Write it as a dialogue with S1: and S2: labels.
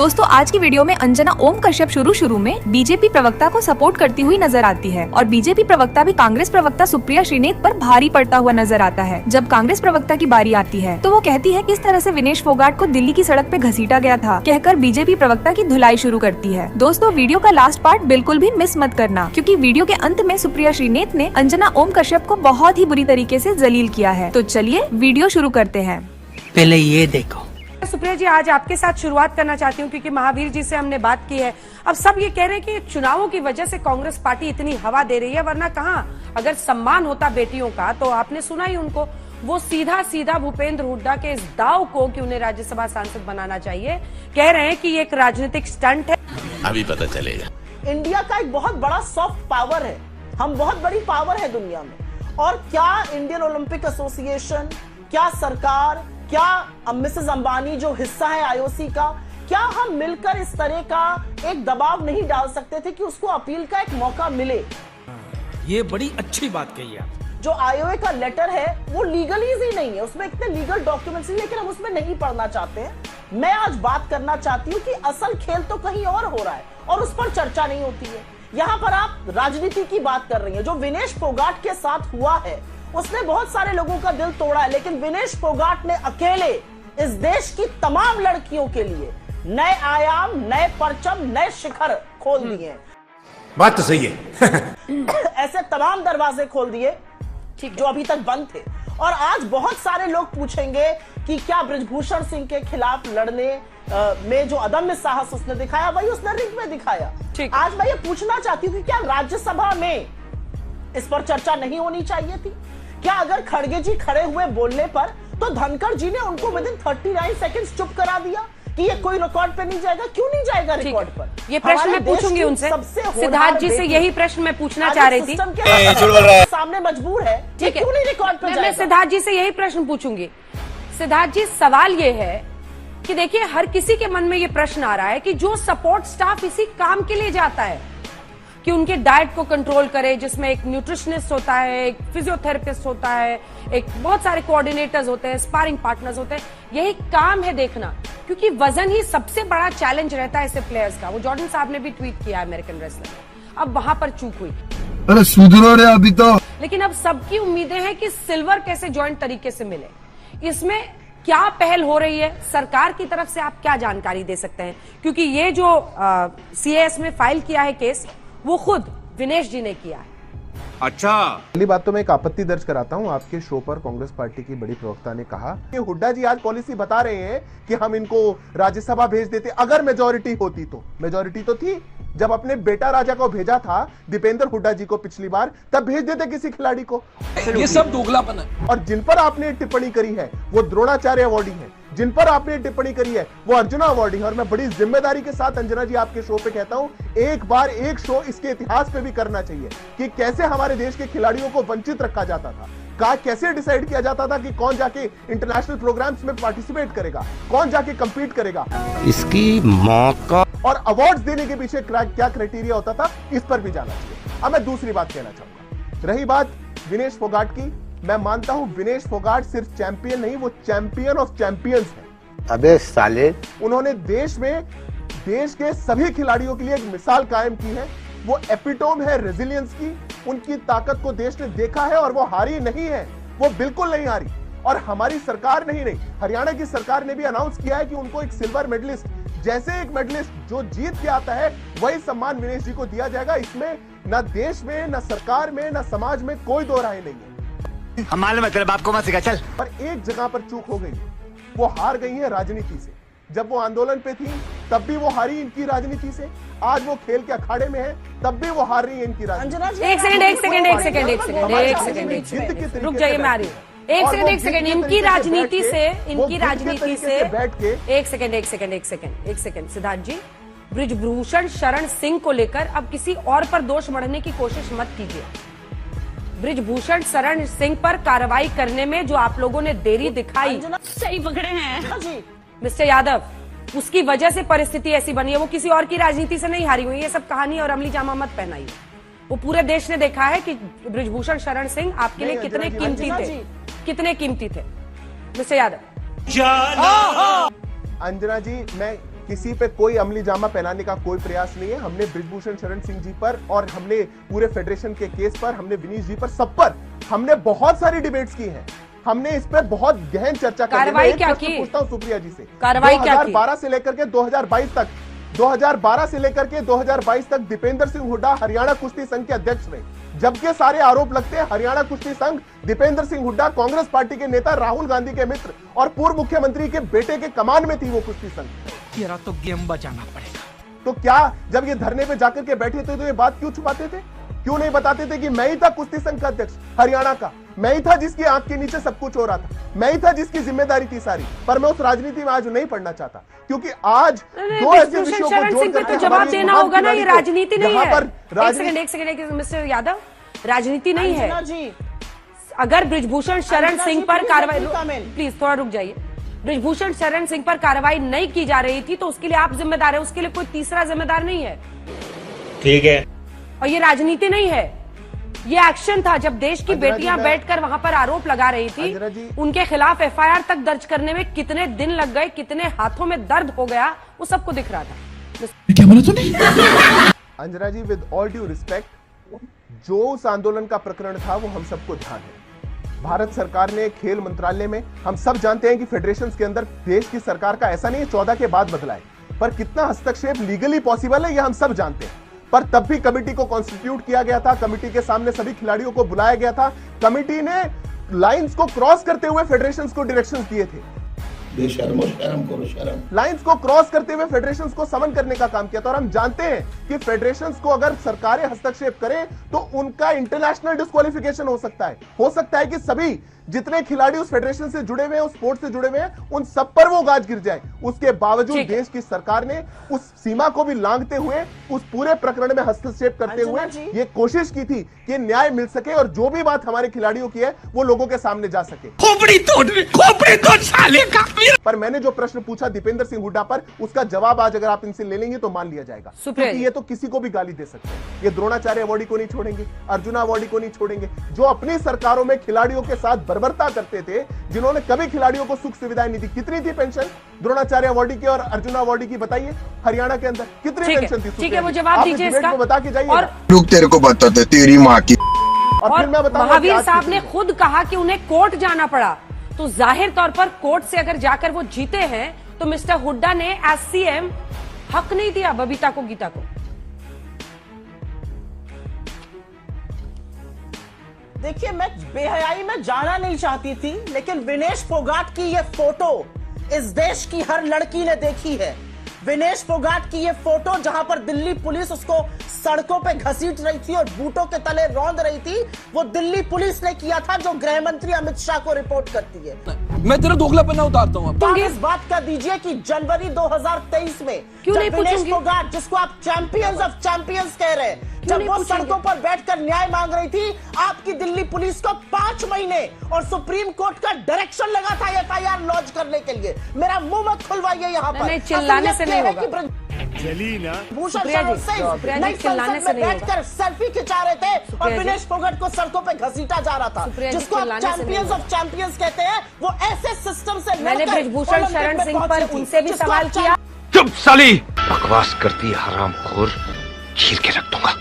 S1: दोस्तों आज की वीडियो में अंजना ओम कश्यप शुरू में बीजेपी प्रवक्ता को सपोर्ट करती हुई नजर आती है और बीजेपी प्रवक्ता भी कांग्रेस प्रवक्ता सुप्रिया श्रीनेत पर भारी पड़ता हुआ नजर आता है। जब कांग्रेस प्रवक्ता की बारी आती है तो वो कहती है किस तरह से विनेश फोगाट को दिल्ली की सड़क पे घसीटा गया था, कहकर बीजेपी प्रवक्ता की धुलाई शुरू करती है। दोस्तों वीडियो का लास्ट पार्ट बिल्कुल भी मिस मत करना, क्योंकि वीडियो के अंत में सुप्रिया श्रीनेत ने अंजना ओम कश्यप को बहुत ही बुरी तरीके से जलील किया है। तो चलिए वीडियो शुरू करते हैं।
S2: पहले ये देखो।
S3: सुप्रिया जी, आज आपके साथ शुरुआत करना चाहती हूँ क्योंकि महावीर जी से हमने बात की है। अब सब ये कह रहे हैं कि चुनावों की वजह से कांग्रेस पार्टी इतनी हवा दे रही है, वरना कहाँ अगर सम्मान होता बेटियों का तो आपने सुना ही उनको, वो सीधा भूपेंद्र हुड्डा के इस दाव को कि उन्हें राज्यसभा सांसद बनाना चाहिए कह रहे हैं कि ये एक राजनीतिक स्टंट है।
S4: अभी पता चलेगा।
S5: इंडिया का एक बहुत बड़ा सॉफ्ट पावर है, हम बहुत बड़ी पावर है दुनिया में, और क्या इंडियन ओलंपिक एसोसिएशन, क्या सरकार, क्या मिसेस अंबानी जो हिस्सा है आईओसी का, क्या हम मिलकर इस तरह का एक दबाव नहीं डाल सकते थे कि उसको अपील का एक मौका मिले?
S2: ये बड़ी अच्छी बात कही आप।
S5: जो आईओए का लेटर है वो लीगलीज ही नहीं है, उसमें इतने लीगल डॉक्यूमेंट्स हैं, लेकिन हम उसमें नहीं पढ़ना चाहते हैं। मैं आज बात करना चाहती हूँ कि असल खेल तो कहीं और हो रहा है और उस पर चर्चा नहीं होती है। यहाँ पर आप राजनीति की बात कर रही है। जो विनेश फोगाट के साथ हुआ है उसने बहुत सारे लोगों का दिल तोड़ा है, लेकिन विनेश फोगाट ने अकेले इस देश की तमाम लड़कियों के लिए नए आयाम, नए परचम, नए शिखर खोल दिए।
S4: बात तो सही है।
S5: ऐसे तमाम दरवाजे खोल दिए जो अभी तक बंद थे। और आज बहुत सारे लोग पूछेंगे कि क्या बृजभूषण सिंह के खिलाफ लड़ने में जो अदम्य साहस उसने दिखाया वही उसने रिंग में दिखाया। आज मैं ये पूछना चाहती हूँ कि क्या राज्यसभा में इस पर चर्चा नहीं होनी चाहिए थी? क्या अगर खड़गे जी खड़े हुए बोलने पर तो धनखड़ जी ने उनको विदिन 39 सेकंड्स चुप करा दिया कि ये कोई रिकॉर्ड पे नहीं जाएगा? क्यों नहीं जाएगा रिकॉर्ड पर?
S3: ये प्रश्न मैं पूछूंगी उनसे। सिद्धार्थ जी से यही प्रश्न मैं पूछना चाह रही थी।
S5: सामने मजबूर है, ठीक है, क्यों नहीं रिकॉर्ड पे जाएगा?
S3: मैं सिद्धार्थ जी से यही प्रश्न पूछूंगी। सिद्धार्थ जी, सवाल ये है कि देखिए हर किसी के मन में ये प्रश्न आ रहा है कि जो सपोर्ट स्टाफ इसी काम के लिए जाता है कि उनके डाइट को कंट्रोल करे, जिसमें एक न्यूट्रिशनिस्ट होता है, एक फिजियोथेरेपिस्ट होता है, एक बहुत सारे कोऑर्डिनेटर्स होते हैं, स्पारिंग पार्टनर्स होते हैं, यही काम है देखना, क्योंकि वजन ही सबसे बड़ा चैलेंज रहता है ऐसे प्लेयर्स का। वो जॉर्डन साहब ने भी ट्वीट किया अमेरिकन रेसलर ने, अब वहां पर चूक हुई।
S6: अरे सुधरो रे अभी तो।
S3: लेकिन अब सबकी उम्मीदें हैं कि सिल्वर कैसे ज्वाइंट तरीके से मिले। इसमें क्या पहल हो रही है सरकार की तरफ से, आप क्या जानकारी दे सकते हैं? क्योंकि ये जो सीएस में फाइल किया है केस, वो खुद विनेश जी ने किया है।
S7: अच्छा, पहली बात तो मैं एक आपत्ति दर्ज कराता हूं। आपके शो पर कांग्रेस पार्टी की बड़ी प्रवक्ता ने कहा कि हुड्डा जी आज पॉलिसी बता रहे हैं कि हम इनको राज्यसभा भेज देते अगर मेजॉरिटी होती तो। मेजॉरिटी तो थी जब अपने बेटा राजा को भेजा था दीपेंद्र हुड्डा जी को पिछली बार, तब भेज देते किसी खिलाड़ी को।
S2: ये सब दोगलापन है।
S7: और जिन पर आपने टिप्पणी करी है वो द्रोणाचार्य अवार्डी है, जिन पर आपने टिप्पणी करी है वो अर्जुना अवार्डी है। और मैं बड़ी जिम्मेदारी के साथ अंजना जी आपके शो पे कहता हूं, एक बार एक शो इसके इतिहास पे भी करना चाहिए कि कैसे हमारे देश के खिलाड़ियों को वंचित रखा जाता था, कैसे डिसाइड किया जाता था कि कौन जाके इंटरनेशनल प्रोग्राम्स में पार्टिसिपेट करेगा, कौन जाके कंपीट करेगा,
S4: इसकी मौका
S7: और अवार्ड्स देने के पीछे क्या क्राइटेरिया होता था, इस पर भी जाना चाहिए। अब मैं दूसरी बात कहना चाहूंगा। रही बात विनेश फोगाट की, मैं मानता हूं विनेश फोगाट सिर्फ चैंपियन नहीं, वो चैंपियन ऑफ चैंपियंस है।
S4: अबे साले,
S7: उन्होंने देश के सभी खिलाड़ियों के लिए एक मिसाल कायम की है। वो एपिटोम है रेजिलियंस की। उनकी ताकत को देश ने देखा है और वो हारी नहीं है, वो बिल्कुल नहीं हारी। और हमारी सरकार नहीं, हरियाणा की सरकार ने भी अनाउंस किया है कि उनको एक सिल्वर मेडलिस्ट, जैसे एक मेडलिस्ट जो जीत के आता है वही सम्मान विनेश जी को दिया जाएगा। इसमें न देश में, न सरकार में, न समाज में कोई दो राय नहीं है।
S4: हम मालूम है, तेरे बाप को मत सिखा, चल।
S7: पर एक जगह पर चूक हो गई, वो हार गई है राजनीति से। जब वो आंदोलन पे थी तब भी वो हारी इनकी राजनीति से, आज वो खेल के अखाड़े में है तब भी वो हार रही है इनकी राजनीति।
S3: एक सेकंड रुक जाइए, मैं आ रही हूँ। एक सेकंड इनकी राजनीति से
S7: बैठ के
S3: एक सेकंड सिद्धार्थ जी, बृजभूषण शरण सिंह को लेकर अब किसी और पर दोष मढ़ने की कोशिश मत कीजिए। बृजभूषण शरण सिंह पर कार्रवाई करने में जो आप लोगों ने देरी दिखाई,
S8: सही पकड़े हैं
S3: मिस्टर यादव, उसकी वजह से परिस्थिति ऐसी बनी है। वो किसी और की राजनीति से नहीं हारी हुई। ये सब कहानी और अमली जामा मत पहनाइए। वो पूरे देश ने देखा है कि बृजभूषण शरण सिंह आपके लिए कितने कीमती थे मिस्टर यादव।
S7: अंजना जी, मैं किसी पे कोई अमली जामा पहनाने का कोई प्रयास नहीं है। हमने बृजभूषण शरण सिंह जी पर और हमने पूरे फेडरेशन के केस पर, हमने विनीश जी पर, सब पर हमने बहुत सारी डिबेट्स की हैं। हमने इस पर बहुत गहन चर्चा की।
S3: कार्रवाई क्या की?
S7: पूछता हूं सुप्रिया जी से,
S3: कार्रवाई क्या की?
S7: 2012 से लेकर के 2022 तक दीपेंद्र सिंह हुड्डा हरियाणा कुश्ती संघ के अध्यक्ष रहे, जबकि सारे आरोप लगते हैं हरियाणा कुश्ती संघ, दीपेंद्र सिंह हुड्डा कांग्रेस पार्टी के नेता राहुल गांधी के मित्र और पूर्व मुख्यमंत्री के बेटे के कमान में थी वो कुश्ती संघ।
S2: तेरा तो गेम बचाना पड़ेगा।
S7: तो क्या जब ये धरने पे जाकर के बैठे थे तो ये बात क्यों छुपाते थे? क्यों नहीं बताते थे कि मैं ही था कुश्ती संघ का अध्यक्ष हरियाणा का, मैं ही था जिसकी आंख के नीचे सब कुछ हो रहा था, मैं ही था जिसकी जिम्मेदारी थी सारी। पर मैं उस राजनीति में आज नहीं पढ़ना चाहता, क्योंकि आज दो ऐसे विषयों को
S3: शरण सिंह पे तो जवाब देना होगा ना, ये राजनीति नहीं है। एक सेकंड मिस्टर यादव, राजनीति नहीं है।
S5: अंजना जी,
S3: अगर बृजभूषण शरण
S5: अंजना
S3: सिंह
S5: जी,
S3: पर
S5: please
S3: कार्रवाई,
S5: let me come in.
S3: Please थोड़ा रुक जाइए। बृजभूषण शरण सिंह पर कार्रवाई नहीं की जा रही थी तो उसके लिए आप जिम्मेदार है, उसके लिए कोई तीसरा जिम्मेदार नहीं है।
S4: ठीक है।
S3: और ये राजनीति नहीं है, ये एक्शन था। जब देश की
S7: अंजना जी,
S3: बेटियां
S7: मैं-
S3: बैठकर वहां पर आरोप लगा रही
S7: अंजना जी-
S3: थी, उनके खिलाफ एफआईआर तक दर्ज करने में कितने दिन लग गए, कितने हाथों में दर्द हो गया, वो सबको दिख रहा था।
S7: अंजना जी, विद ऑल ड्यू रिस्पेक्ट, जो उस आंदोलन का प्रकरण था वो हम सबको ध्यान है। भारत सरकार ने खेल मंत्रालय में, हम सब जानते हैं कि फेडरेशंस के अंदर देश की सरकार का ऐसा नहीं है 14 के बाद बदला है, पर कितना हस्तक्षेप लीगली पॉसिबल है ये हम सब जानते हैं। पर तब भी कमिटी को कॉन्स्टिट्यूट किया गया था, कमिटी के सामने सभी खिलाड़ियों को बुलाया गया था, कमिटी ने लाइंस को क्रॉस करते हुए फेडरेशंस को डायरेक्शंस दिए थे, लाइंस को क्रॉस करते हुए फेडरेशंस को समन करने का काम किया था। और हम जानते हैं कि फेडरेशंस को अगर सरकारें हस्तक्षेप करें तो उनका इंटरनेशनल डिस्क्वालिफिकेशन हो सकता है। हो सकता है कि सभी जितने खिलाड़ी उस फेडरेशन से जुड़े हुए हैं, उस स्पोर्ट से जुड़े हुए हैं, उन सब पर वो गाज गिर जाए। उसके बावजूद
S3: ठीक है।
S7: देश की सरकार ने उस सीमा को भी लांघते हुए, उस पूरे प्रकरण में हस्तक्षेप करते हुए
S5: अंजना जी।
S7: ये कोशिश की थी कि न्याय मिल सके और जो भी बात हमारे खिलाड़ियों की है वो लोगों के सामने जा सके।
S2: खोपड़ी तोड़ साले का।
S7: पर मैंने जो प्रश्न पूछा दीपेंद्र सिंह हुड्डा पर, उसका जवाब आज अगर आप इनसे ले लेंगे तो मान लिया जाएगा,
S3: सुप्रिया
S7: क्योंकि
S3: जी।
S7: ये तो किसी को भी गाली दे सकते हैं। ये द्रोणाचार्य अवार्डी को नहीं छोड़ेंगे, अर्जुना अवार्डी को नहीं छोड़ेंगे, जो अपनी सरकारों में खिलाड़ियों के साथ बर्बरता करते थे, जिन्होंने कभी खिलाड़ियों को सुख सुविधाएं नहीं दी। कितनी थी पेंशन द्रोणाचार्य अवार्डी की और अर्जुना अवार्डी की, बताइए हरियाणा के अंदर कितनी
S3: ठीक है,
S7: पेंशन थी?
S3: ठीक है, वो
S7: सुप्रिया जी,
S3: जवाब
S7: आप
S3: दीजिए
S7: इस डिबेट
S3: इसका।
S7: में बता के जाइए
S3: और
S6: रुक तेरे को बताते तेरी माँ की।
S7: और फिर मैं बताऊंगा कि
S3: महावीर
S7: आज
S3: साहब
S7: कितनी
S3: ने
S7: है।
S3: खुद कहा कि उन्हें कोर्ट जाना पड़ा, तो जाहिर तौर पर कोर्ट से अगर जाकर वो जीते हैं तो मिस्टर हुड्डा ने एज सीएम हक नहीं दिया बबीता को, गीता को।
S5: देखिए, मैं बेहयाई में जाना नहीं चाहती थी, लेकिन विनेश फोगाट की ये फोटो इस देश की हर लड़की ने देखी है। विनेश फोगाट की ये फोटो, जहां पर दिल्ली पुलिस उसको सड़कों पे घसीट रही थी और बूटों के तले रौंद रही थी, वो दिल्ली पुलिस ने किया था, जो गृह मंत्री अमित शाह को रिपोर्ट करती है।
S2: मैं तेरा दोगलापना उतारता हूँ।
S5: तो इस बात का दीजिए कि जनवरी 2023 में
S3: क्यों नहीं
S5: जब विनेश
S3: पूछूंगी?
S5: फोगाट, जिसको आप चैंपियंस ऑफ चैंपियंस कह रहे हैं, जब
S3: नहीं
S5: वो
S3: पूछेंगे?
S5: सड़कों पर बैठकर न्याय मांग रही थी, आपकी दिल्ली पुलिस को 5 महीने और सुप्रीम कोर्ट का डायरेक्शन लगा था एफआईआर लॉन्च करने के लिए। मेरा मुंह मत खुलवाइए यहाँ पर।
S3: नहीं, चिल्लाने से नहीं होगा।
S5: भूषण
S3: सुप्रिया जी,
S5: शरण सिंह
S3: सुप्रिया जी,
S5: नई
S3: चिल्लाने
S5: संसद
S3: से
S5: में
S3: नहीं
S5: बैठकर सेल्फी खिंचा रहे थे और
S3: सुप्रिया जी।
S5: विनेश फोगाट को सड़कों पे घसीटा जा रहा था,
S3: सुप्रिया जी,
S5: जिसको आप
S3: चिल्लाने से नहीं
S5: चैंपियंस
S3: होगा।
S5: ऑफ चैंपियंस कहते हैं। वो ऐसे सिस्टम से
S3: मैंने
S5: लड़कर
S3: बृजभूषण
S5: ओलंपिक
S3: शरण
S5: में
S3: सिंह
S5: पहुंच
S3: पर
S5: गई थी,
S3: उनसे भी
S5: जिसको
S3: सवाल
S5: आप
S3: किया।
S4: चुप साली, बकवास करती हरामखोर, चीर के रख दूंगा।